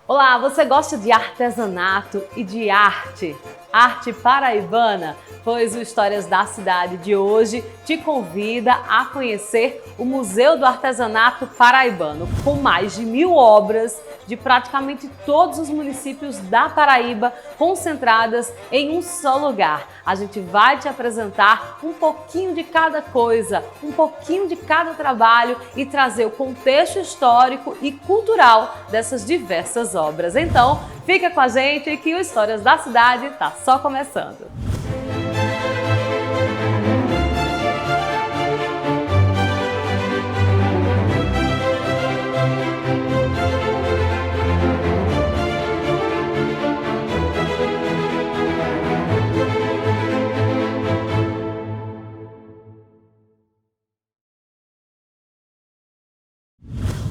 Olá, você gosta de artesanato e de arte? Arte paraibana? Pois o Histórias da Cidade de hoje te convida a conhecer o Museu do Artesanato Paraibano, com mais de 1000 obras de praticamente todos os municípios da Paraíba concentradas em um só lugar. A gente vai te apresentar um pouquinho de cada coisa, um pouquinho de cada trabalho e trazer o contexto histórico e cultural dessas diversas obras. Então, fica com a gente que o Histórias da Cidade está só começando.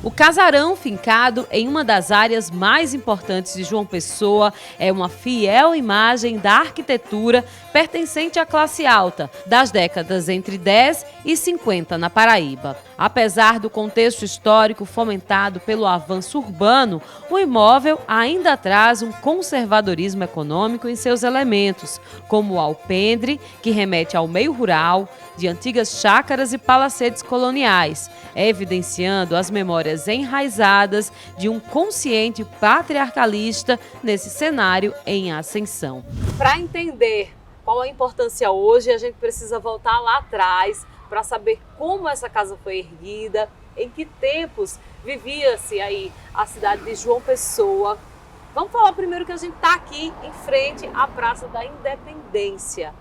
O casarão fincado em uma das áreas mais importantes de João Pessoa é uma fiel imagem da arquitetura pertencente à classe alta, das décadas entre 10 e 50 na Paraíba. Apesar do contexto histórico fomentado pelo avanço urbano, o imóvel ainda traz um conservadorismo econômico em seus elementos, como o alpendre, que remete ao meio rural, de antigas chácaras e palacetes coloniais, evidenciando as memórias enraizadas de um consciente patriarcalista nesse cenário em ascensão. Para entender qual a importância hoje, a gente precisa voltar lá atrás para saber como essa casa foi erguida, em que tempos vivia-se aí a cidade de João Pessoa. Vamos falar primeiro que a gente está aqui em frente à Praça da Independência,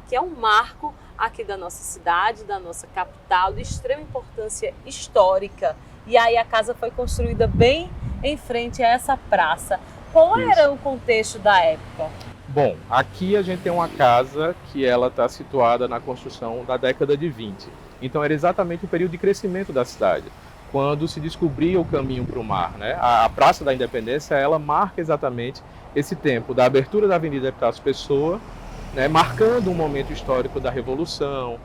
que é um marco aqui da nossa cidade, da nossa capital, de extrema importância histórica. E aí a casa foi construída bem em frente a essa praça. Qual era o contexto da época? Bom, aqui a gente tem uma casa que ela está situada na construção da década de 20. Então era exatamente o período de crescimento da cidade, quando se descobria o caminho para o mar, né? A Praça da Independência, ela marca exatamente esse tempo da abertura da Avenida Epitácio Pessoa, né? Marcando um momento histórico da Revolução,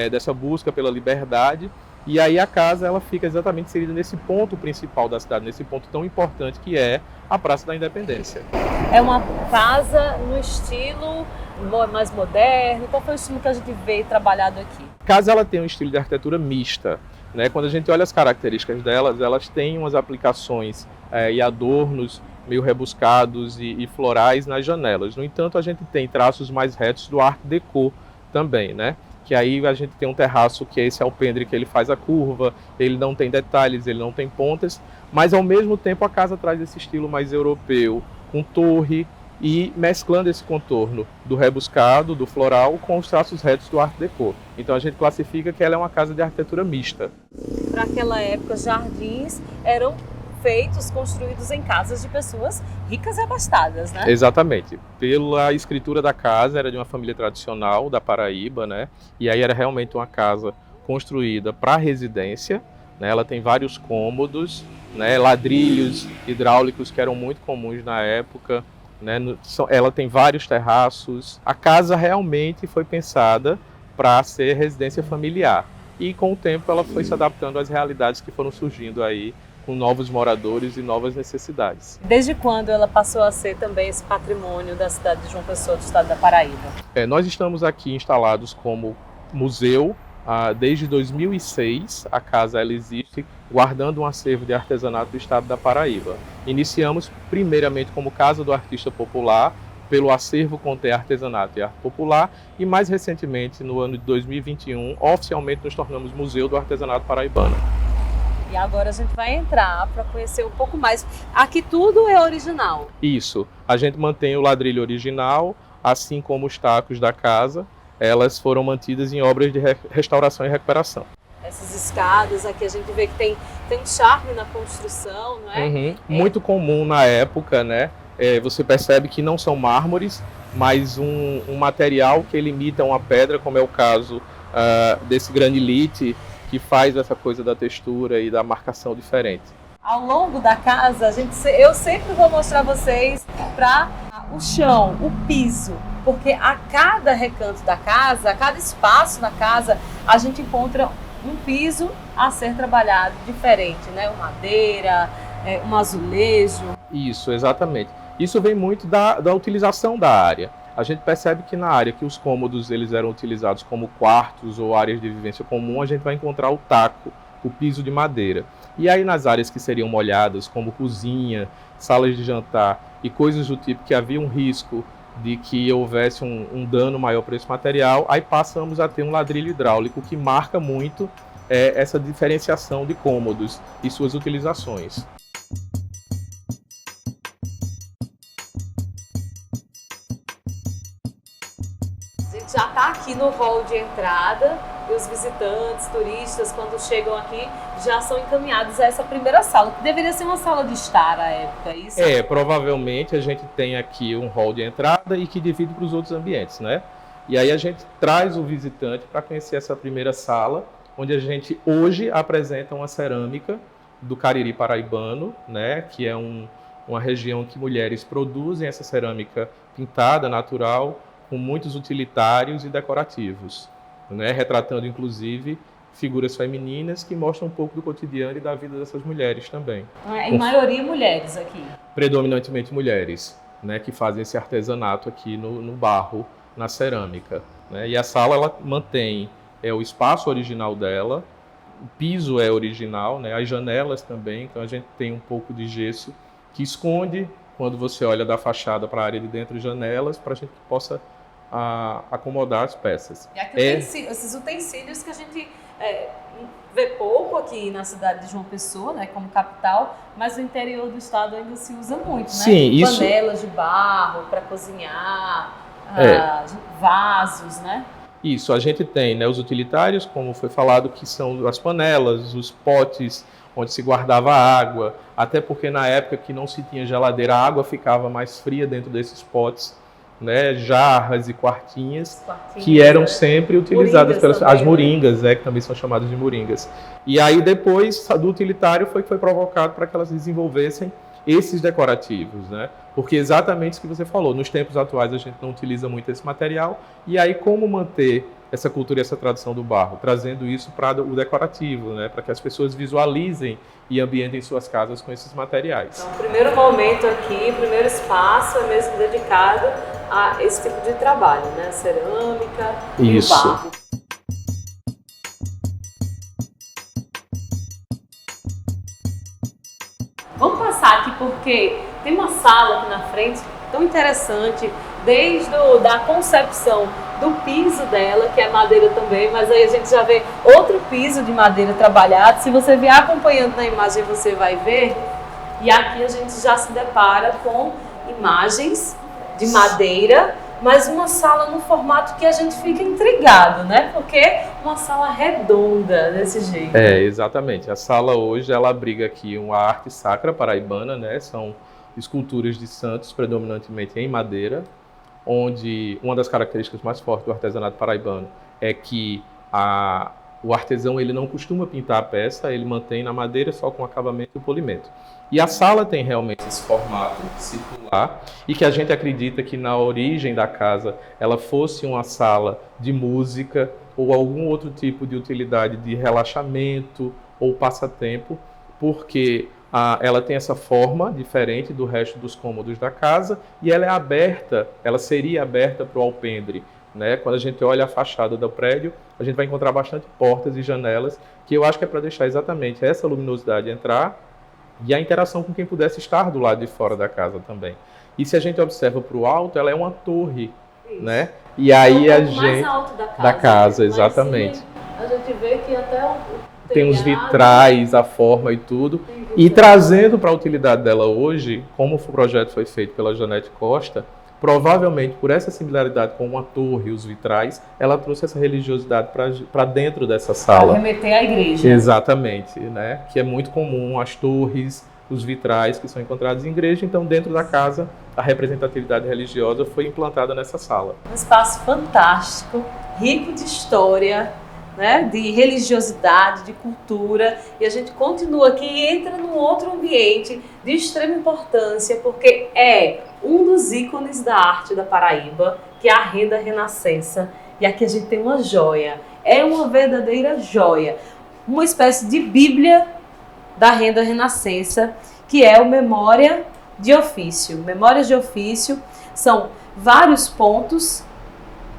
dessa busca pela liberdade. E aí a casa ela fica exatamente inserida nesse ponto principal da cidade, nesse ponto tão importante que é a Praça da Independência. É uma casa no estilo mais moderno? Qual foi o estilo que a gente vê trabalhado aqui? A casa ela tem um estilo de arquitetura mista, né? Quando a gente olha as características delas, elas têm umas aplicações e adornos meio rebuscados e florais nas janelas. No entanto, a gente tem traços mais retos do Art Deco também, né? Que aí a gente tem um terraço que é esse alpendre que ele faz a curva, ele não tem detalhes, ele não tem pontas, mas ao mesmo tempo a casa traz esse estilo mais europeu, com torre e mesclando esse contorno do rebuscado, do floral, com os traços retos do Art Deco. Então a gente classifica que ela é uma casa de arquitetura mista. Para aquela época, jardins eram construídos em casas de pessoas ricas e abastadas, né? Exatamente. Pela escritura da casa, era de uma família tradicional da Paraíba, né? E aí era realmente uma casa construída para residência, né? Ela tem vários cômodos, né? Ladrilhos hidráulicos que eram muito comuns na época, né? Ela tem vários terraços. A casa realmente foi pensada para ser residência familiar. E com o tempo ela foi se adaptando às realidades que foram surgindo aí, com novos moradores e novas necessidades. Desde quando ela passou a ser também esse patrimônio da cidade de João Pessoa, do estado da Paraíba? Nós estamos aqui instalados como museu desde 2006. A casa ela existe guardando um acervo de artesanato do estado da Paraíba. Iniciamos primeiramente como Casa do Artista Popular, pelo acervo conter artesanato e arte popular, e mais recentemente, no ano de 2021, oficialmente nos tornamos Museu do Artesanato Paraibano. E agora a gente vai entrar para conhecer um pouco mais. Aqui tudo é original? Isso. A gente mantém o ladrilho original, assim como os tacos da casa. Elas foram mantidas em obras de restauração e recuperação. Essas escadas aqui a gente vê que tem um charme na construção, não é? Uhum. Muito comum na época, né? Você percebe que não são mármores, mas um material que ele imita uma pedra, como é o caso desse granilite, que faz essa coisa da textura e da marcação diferente. Ao longo da casa, eu sempre vou mostrar vocês para o chão, o piso, porque a cada recanto da casa, a cada espaço na casa, a gente encontra um piso a ser trabalhado diferente, né? Uma madeira, um azulejo. Isso, exatamente. Isso vem muito da utilização da área. A gente percebe que na área que os cômodos eles eram utilizados como quartos ou áreas de vivência comum, a gente vai encontrar o taco, o piso de madeira. E aí nas áreas que seriam molhadas, como cozinha, salas de jantar e coisas do tipo que havia um risco de que houvesse um dano maior para esse material, aí passamos a ter um ladrilho hidráulico que marca muito essa diferenciação de cômodos e suas utilizações. A gente já está aqui no hall de entrada e os visitantes, turistas, quando chegam aqui, já são encaminhados a essa primeira sala, que deveria ser uma sala de estar à época, isso? Provavelmente a gente tem aqui um hall de entrada e que divide para os outros ambientes, né? E aí a gente traz o visitante para conhecer essa primeira sala, onde a gente hoje apresenta uma cerâmica do Cariri paraibano, né? Que é uma região que mulheres produzem essa cerâmica pintada, natural, com muitos utilitários e decorativos, né? Retratando inclusive figuras femininas que mostram um pouco do cotidiano e da vida dessas mulheres também. Em maioria mulheres aqui. Predominantemente mulheres, né? Que fazem esse artesanato aqui no barro, na cerâmica, né? E a sala ela mantém o espaço original dela, o piso é original, né? As janelas também, então a gente tem um pouco de gesso que esconde, quando você olha da fachada para a área de dentro, janelas, para a gente que possa acomodar as peças. E aqui esses utensílios que a gente vê pouco aqui na cidade de João Pessoa, né, como capital, mas no interior do estado ainda se usa muito, né? Sim, panelas de barro para cozinhar, vasos, né? Isso, a gente tem, né, os utilitários, como foi falado, que são as panelas, os potes onde se guardava água, até porque na época que não se tinha geladeira, a água ficava mais fria dentro desses potes, né, jarras e quartinhas que eram sempre utilizadas pelas as moringas, que também são chamadas de moringas. E aí depois do utilitário foi provocado para que elas desenvolvessem esses decorativos, né? Porque exatamente isso que você falou, nos tempos atuais a gente não utiliza muito esse material, e aí como manter essa cultura e essa tradição do barro, trazendo isso para o decorativo, né? Para que as pessoas visualizem e ambientem suas casas com esses materiais. Então, o primeiro momento aqui, o primeiro espaço é mesmo dedicado a esse tipo de trabalho, né? Cerâmica e o barro. Vamos passar aqui porque tem uma sala aqui na frente tão interessante, desde da concepção do piso dela, que é madeira também, mas aí a gente já vê outro piso de madeira trabalhado. Se você vier acompanhando na imagem, você vai ver. E aqui a gente já se depara com imagens de madeira, mas uma sala no formato que a gente fica intrigado, né? Porque uma sala redonda desse jeito. Exatamente. A sala hoje, ela abriga aqui uma arte sacra paraibana, né? São esculturas de santos, predominantemente em madeira, onde uma das características mais fortes do artesanato paraibano é que o artesão ele não costuma pintar a peça, ele mantém na madeira só com acabamento e polimento. E a sala tem realmente esse formato circular e que a gente acredita que na origem da casa ela fosse uma sala de música ou algum outro tipo de utilidade de relaxamento ou passatempo, porque ela tem essa forma diferente do resto dos cômodos da casa e ela é aberta, ela seria aberta para o alpendre, né? Quando a gente olha a fachada do prédio, a gente vai encontrar bastante portas e janelas, que eu acho que é para deixar exatamente essa luminosidade entrar e a interação com quem pudesse estar do lado de fora da casa também. E se a gente observa para o alto, ela é uma torre, né? E aí a gente mais alto da casa, exatamente. A gente vê que até tem os vitrais, a forma e tudo. E trazendo para a utilidade dela hoje, como o projeto foi feito pela Janete Costa, provavelmente por essa similaridade com uma torre e os vitrais, ela trouxe essa religiosidade para dentro dessa sala. Para remeter à igreja. Exatamente, né? Que é muito comum, as torres, os vitrais que são encontrados em igreja. Então, dentro da casa, a representatividade religiosa foi implantada nessa sala. Um espaço fantástico, rico de história, né, de religiosidade, de cultura, e a gente continua aqui e entra num outro ambiente de extrema importância, porque é um dos ícones da arte da Paraíba, que é a renda renascença, e aqui a gente tem uma joia, é uma verdadeira joia, uma espécie de bíblia da renda renascença, que é o Memória de ofício. Memórias de ofício são vários pontos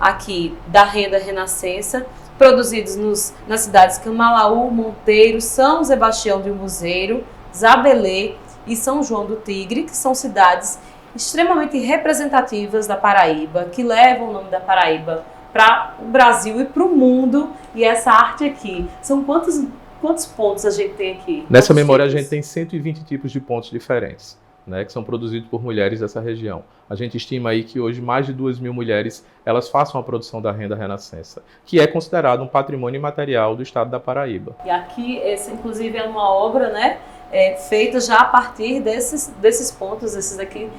aqui da renda renascença, produzidos nas cidades Camalaú, Monteiro, São Sebastião do Museiro, Zabelê e São João do Tigre, que são cidades extremamente representativas da Paraíba, que levam o nome da Paraíba para o Brasil e para o mundo. E essa arte aqui, são quantos pontos a gente tem aqui? Nessa memória a gente tem 120 tipos de pontos diferentes, né, que são produzidos por mulheres dessa região. A gente estima aí que hoje mais de 2.000 mulheres elas façam a produção da renda renascença, que é considerado um patrimônio imaterial do estado da Paraíba. E aqui, essa inclusive é uma obra, né, feita já a partir desses pontos. Esses aqui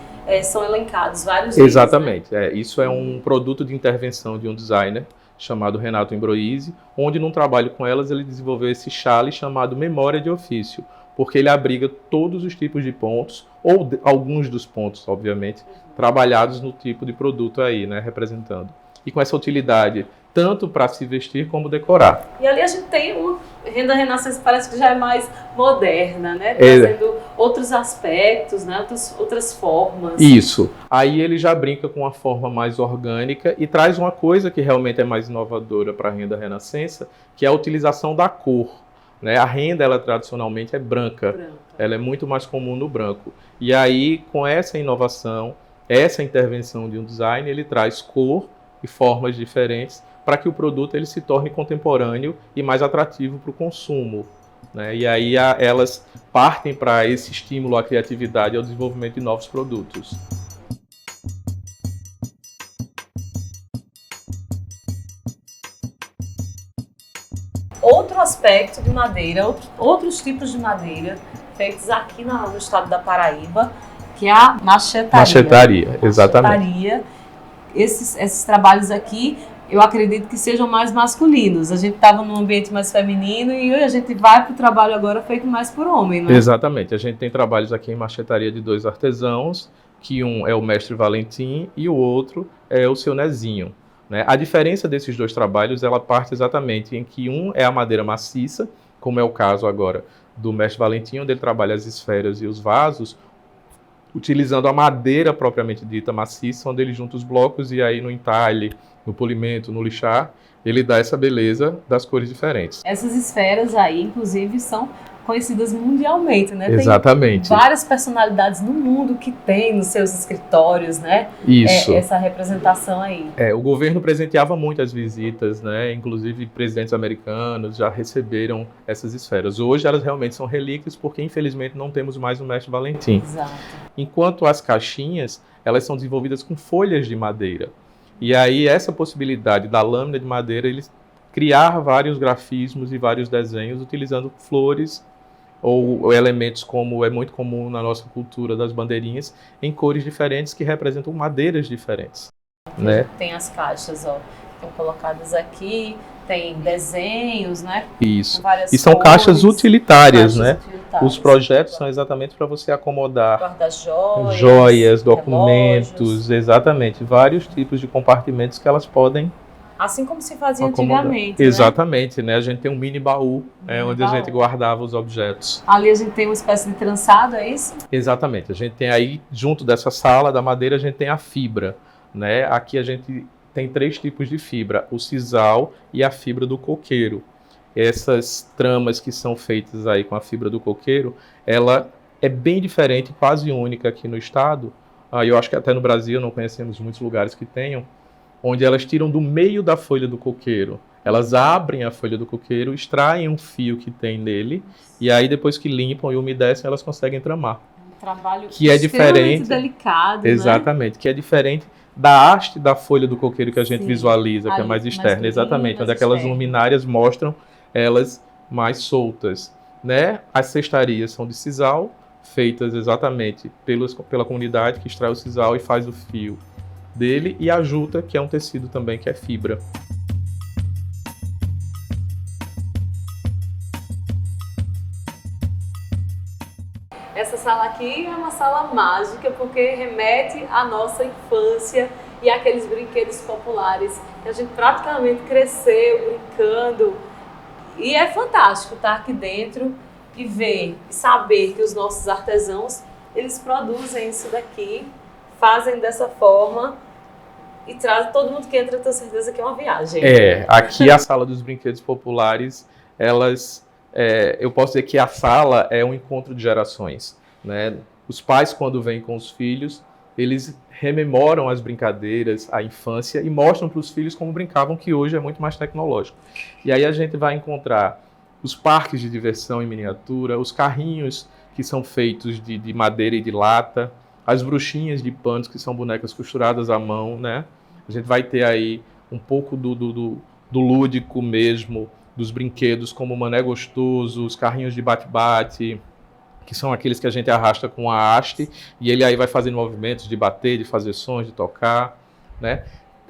são elencados, vários deles. Exatamente. Né? Isso é um produto de intervenção de um designer chamado Renato Embroise, onde num trabalho com elas ele desenvolveu esse chale chamado Memória de Ofício, porque ele abriga todos os tipos de pontos, ou alguns dos pontos, obviamente, trabalhados no tipo de produto aí, né, representando. E com essa utilidade, tanto para se vestir como decorar. E ali a gente tem uma renda renascença, parece que já é mais moderna, né, trazendo outros aspectos, né, outras formas. Isso. Aí ele já brinca com uma forma mais orgânica e traz uma coisa que realmente é mais inovadora para a renda renascença, que é a utilização da cor. Né? A renda, ela tradicionalmente é branca, ela é muito mais comum no branco. E aí, com essa inovação, essa intervenção de um design, ele traz cor e formas diferentes para que o produto ele se torne contemporâneo e mais atrativo para o consumo. Né? E aí elas partem para esse estímulo à criatividade e ao desenvolvimento de novos produtos. Outro aspecto de madeira, outros tipos de madeira feitos aqui no estado da Paraíba, que é a machetaria. Machetaria, exatamente. Esses trabalhos aqui, eu acredito que sejam mais masculinos. A gente estava num ambiente mais feminino e a gente vai para o trabalho agora feito mais por homem, não é? Exatamente. A gente tem trabalhos aqui em machetaria de 2 artesãos, que um é o mestre Valentim e o outro é o seu Nezinho. Né? A diferença desses 2 trabalhos, ela parte exatamente em que um é a madeira maciça, como é o caso agora do mestre Valentim, onde ele trabalha as esferas e os vasos, utilizando a madeira propriamente dita maciça, onde ele junta os blocos e aí no entalhe, no polimento, no lixar, ele dá essa beleza das cores diferentes. Essas esferas aí, inclusive, são conhecidas mundialmente, né? Exatamente. Tem várias personalidades no mundo que tem nos seus escritórios, né? Isso. Essa representação aí. O governo presenteava muito as visitas, né? Inclusive presidentes americanos já receberam essas esferas. Hoje elas realmente são relíquias porque infelizmente não temos mais o mestre Valentim. Exato. Enquanto as caixinhas, elas são desenvolvidas com folhas de madeira. E aí essa possibilidade da lâmina de madeira, eles criar vários grafismos e vários desenhos utilizando flores ou elementos como é muito comum na nossa cultura das bandeirinhas, em cores diferentes que representam madeiras diferentes. Né? Tem as caixas, ó, estão colocadas aqui, tem desenhos, né? Isso. E são cores, caixas utilitárias, né? Utilitárias. Os projetos são exatamente para você acomodar guarda-joias, joias, documentos, relógios. Exatamente, vários tipos de compartimentos que elas podem assim como se fazia acomodar. Antigamente. Exatamente, né? A gente tem um mini baú, onde baú. A gente guardava os objetos. Ali a gente tem uma espécie de trançado, é isso? Exatamente. A gente tem aí, junto dessa sala da madeira, a gente tem a fibra, né? Aqui a gente tem 3 tipos de fibra, o sisal e a fibra do coqueiro. Essas tramas que são feitas aí com a fibra do coqueiro, ela é bem diferente, quase única aqui no estado. Eu acho que até no Brasil não conhecemos muitos lugares que tenham, onde elas tiram do meio da folha do coqueiro. Elas abrem a folha do coqueiro, extraem um fio que tem nele, e aí depois que limpam e umedecem, elas conseguem tramar. Um trabalho que é diferente, delicado, exatamente, né? Que é diferente da haste da folha do coqueiro que a gente Sim. visualiza, que Ali, é mais externa, mais exatamente, mais onde aquelas externa. luminárias mostram elas mais soltas. Né? As cestarias são de sisal, feitas exatamente pela comunidade que extrai o sisal e faz o fio dele, e a juta, que é um tecido também que é fibra. Essa sala aqui é uma sala mágica porque remete à nossa infância e àqueles brinquedos populares que a gente praticamente cresceu brincando. E é fantástico estar aqui dentro e ver e saber que os nossos artesãos eles produzem isso daqui, fazem dessa forma e trazem todo mundo que entra, eu tenho certeza que é uma viagem. Aqui a Sala dos Brinquedos Populares, eu posso dizer que a sala é um encontro de gerações, né? Os pais, quando vêm com os filhos, eles rememoram as brincadeiras, a infância e mostram para os filhos como brincavam, que hoje é muito mais tecnológico. E aí a gente vai encontrar os parques de diversão em miniatura, os carrinhos que são feitos de madeira e de lata, as bruxinhas de panos, que são bonecas costuradas à mão, né? A gente vai ter aí um pouco do lúdico mesmo, dos brinquedos como o Mané Gostoso, os carrinhos de bate-bate, que são aqueles que a gente arrasta com a haste, e ele aí vai fazendo movimentos de bater, de fazer sons, de tocar, né?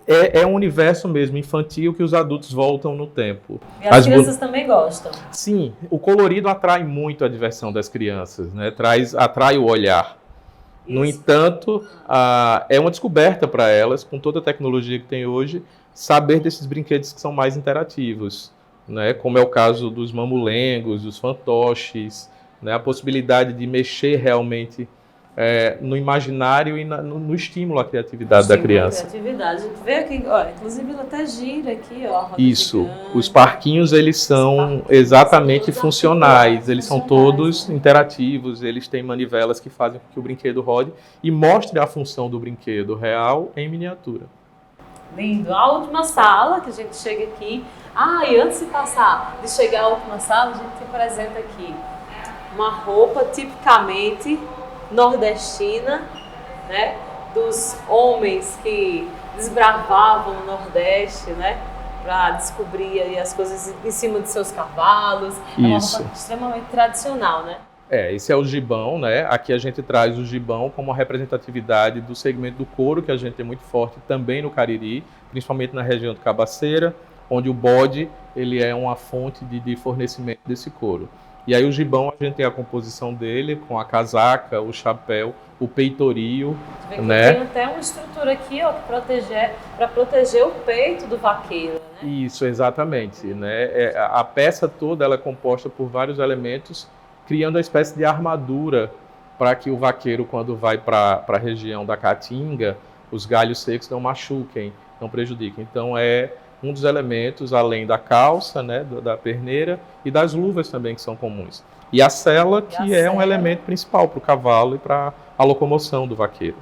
É um universo mesmo infantil que os adultos voltam no tempo. E as crianças também gostam. Sim, o colorido atrai muito a diversão das crianças, né? Atrai o olhar. Isso. No entanto, é uma descoberta para elas, com toda a tecnologia que tem hoje, saber desses brinquedos que são mais interativos, né? Como é o caso dos mamulengos, dos fantoches, né? A possibilidade de mexer realmente no imaginário e no estímulo à criatividade da criança. Criatividade. Vê aqui, ó, inclusive ele até gira aqui, ó. Isso. Os parquinhos, eles são exatamente funcionais. Eles são todos interativos. Eles têm manivelas que fazem com que o brinquedo rode e mostre a função do brinquedo real em miniatura. Lindo. A última sala que a gente chega aqui. E antes de chegar à última sala, a gente te apresenta aqui uma roupa tipicamente nordestina, né? Dos homens que desbravavam o Nordeste, né? Para descobrir aí as coisas em cima de seus cavalos. É uma roupa extremamente tradicional, né? Esse é o gibão, né? Aqui a gente traz o gibão como a representatividade do segmento do couro, que a gente tem muito forte também no Cariri, principalmente na região do Cabaceira, onde o bode ele é uma fonte de fornecimento desse couro. E aí o gibão, a gente tem a composição dele com a casaca, o chapéu, o peitorio, né? Tem até uma estrutura aqui, ó, para proteger o peito do vaqueiro, né? Isso, exatamente, né? A peça toda ela é composta por vários elementos, criando uma espécie de armadura para que o vaqueiro, quando vai para a região da caatinga, os galhos secos não machuquem, não prejudiquem. Então é um dos elementos, além da calça, né, da perneira, e das luvas também, que são comuns. E a sela, que é um elemento principal para o cavalo e para a locomoção do vaqueiro.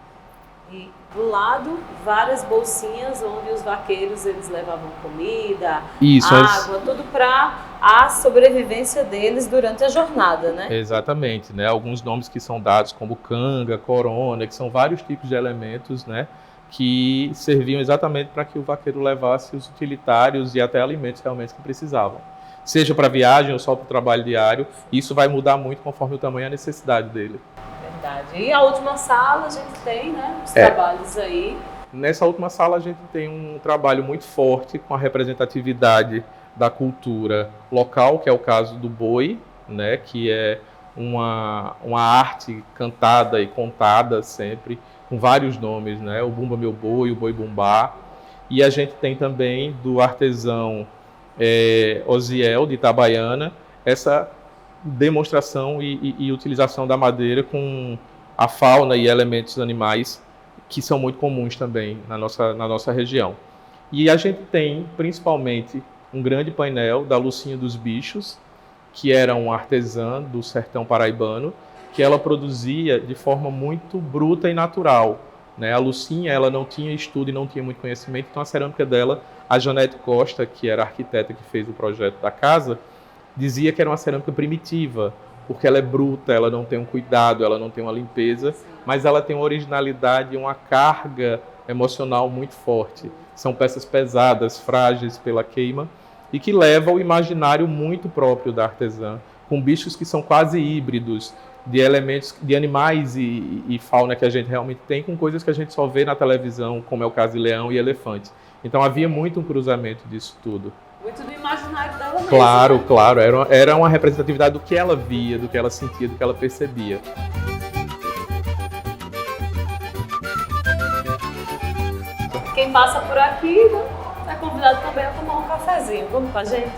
E do lado, várias bolsinhas onde os vaqueiros eles levavam comida, água, tudo para a sobrevivência deles durante a jornada, né? Exatamente, né? Alguns nomes que são dados como canga, corona, que são vários tipos de elementos, né, que serviam exatamente para que o vaqueiro levasse os utilitários e até alimentos realmente que precisavam. Seja para viagem ou só para o trabalho diário, isso vai mudar muito conforme o tamanho e a necessidade dele. Verdade. E a última sala a gente tem, né, os trabalhos aí. Nessa última sala a gente tem um trabalho muito forte com a representatividade da cultura local, que é o caso do boi, né, que é uma arte cantada e contada sempre, com vários nomes, né? O Bumba Meu Boi, o Boi Bumbá. E a gente tem também do artesão Osiel, de Itabaiana, essa demonstração e utilização da madeira com a fauna e elementos animais que são muito comuns também na nossa região. E a gente tem, principalmente, um grande painel da Lucinha dos Bichos, que era uma artesã do sertão paraibano, que ela produzia de forma muito bruta e natural, né? A Lucinha, ela não tinha estudo e não tinha muito conhecimento, então a cerâmica dela, a Janete Costa, que era a arquiteta que fez o projeto da casa, dizia que era uma cerâmica primitiva, porque ela é bruta, ela não tem um cuidado, ela não tem uma limpeza, mas ela tem uma originalidade e uma carga emocional muito forte. São peças pesadas, frágeis pela queima, e que levam o imaginário muito próprio da artesã, com bichos que são quase híbridos, de elementos, de animais e fauna que a gente realmente tem, com coisas que a gente só vê na televisão, como é o caso de leão e elefante. Então havia muito um cruzamento disso tudo. Muito do imaginário dela mesmo. Claro, né? Claro. Era uma representatividade do que ela via, do que ela sentia, do que ela percebia. Quem passa por aqui, é convidado também a tomar um cafezinho. Vamos com a gente?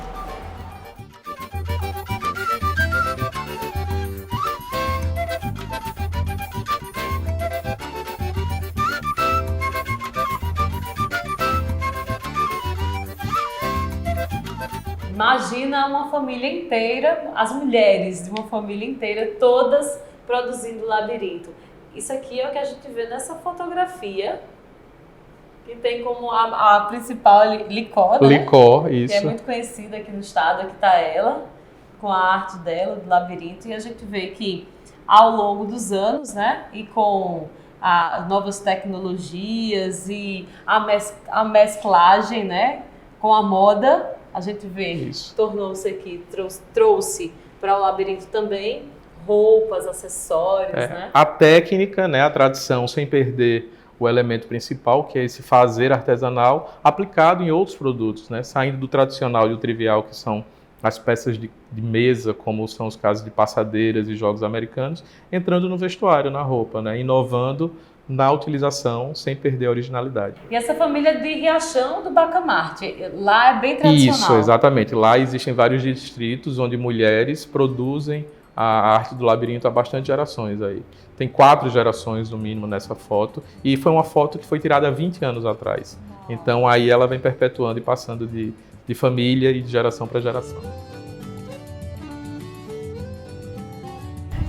Imagina uma família inteira, as mulheres de uma família inteira, todas produzindo labirinto. Isso aqui é o que a gente vê nessa fotografia, que tem como a principal Licó, né? Licó, isso. Que é muito conhecida aqui no estado, aqui está ela, com a arte dela, do labirinto, e a gente vê que ao longo dos anos, né, e com novas tecnologias e a mesclagem, né, com a moda, a gente vê, tornou-se aqui, trouxe para o labirinto também roupas, acessórios, né? A técnica, né, a tradição, sem perder o elemento principal, que é esse fazer artesanal, aplicado em outros produtos, né, saindo do tradicional e do trivial, que são as peças de mesa, como são os casos de passadeiras e jogos americanos, entrando no vestuário, na roupa, né, inovando na utilização sem perder a originalidade. E essa família de Riachão do Bacamarte, lá é bem tradicional. Isso, exatamente. Lá existem vários distritos onde mulheres produzem a arte do labirinto há bastante gerações aí. Tem 4 gerações no mínimo nessa foto, e foi uma foto que foi tirada há 20 anos atrás. Então aí ela vem perpetuando e passando de família e de geração para geração.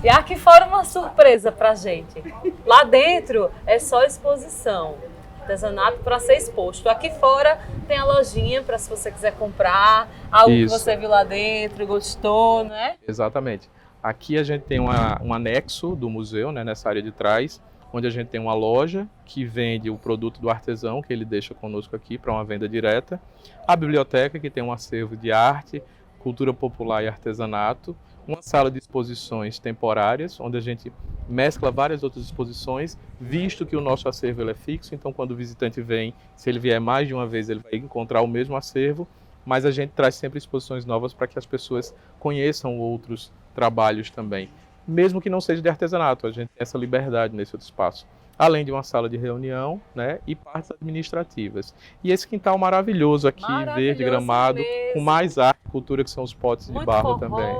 E aqui fora uma surpresa pra gente. Lá dentro é só exposição, artesanato para ser exposto. Aqui fora tem a lojinha para se você quiser comprar algo que você viu lá dentro, gostou, né? Exatamente. Aqui a gente tem um anexo do museu, né, nessa área de trás, onde a gente tem uma loja que vende o produto do artesão, que ele deixa conosco aqui para uma venda direta. A biblioteca, que tem um acervo de arte, cultura popular e artesanato. Uma sala de exposições temporárias, onde a gente mescla várias outras exposições, visto que o nosso acervo ele é fixo, então quando o visitante vem, se ele vier mais de uma vez, ele vai encontrar o mesmo acervo, mas a gente traz sempre exposições novas para que as pessoas conheçam outros trabalhos também. Mesmo que não seja de artesanato, a gente tem essa liberdade nesse outro espaço. Além de uma sala de reunião, né, e partes administrativas. E esse quintal maravilhoso aqui, verde, gramado, mesmo, com mais arte e cultura, que são os potes de barro também.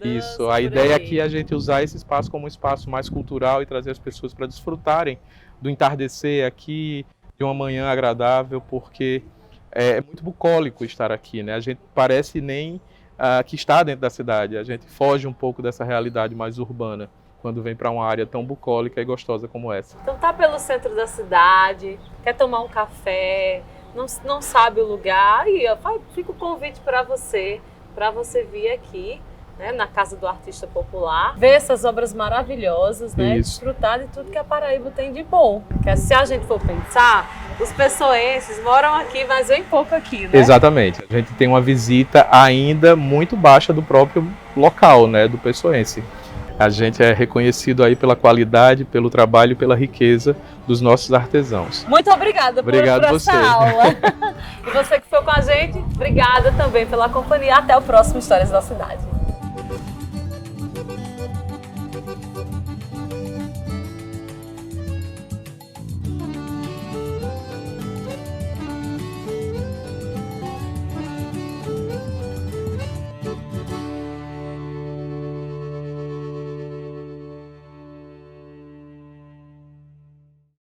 Isso, a ideia aqui é a gente usar esse espaço como um espaço mais cultural e trazer as pessoas para desfrutarem do entardecer aqui, de uma manhã agradável, porque é muito bucólico estar aqui, né? A gente parece nem que está dentro da cidade, a gente foge um pouco dessa realidade mais urbana quando vem para uma área tão bucólica e gostosa como essa. Então tá pelo centro da cidade, quer tomar um café, não sabe o lugar, e fica o convite para você vir aqui, né, na Casa do Artista Popular, ver essas obras maravilhosas, né, desfrutar de tudo que a Paraíba tem de bom. Porque se a gente for pensar, os pessoenses moram aqui, mas vem pouco aqui, né? Exatamente. A gente tem uma visita ainda muito baixa do próprio local, né, do pessoense. A gente é reconhecido aí pela qualidade, pelo trabalho e pela riqueza dos nossos artesãos. Muito obrigada por essa aula. E você que ficou com a gente, obrigada também pela companhia. Até o próximo Histórias da Cidade.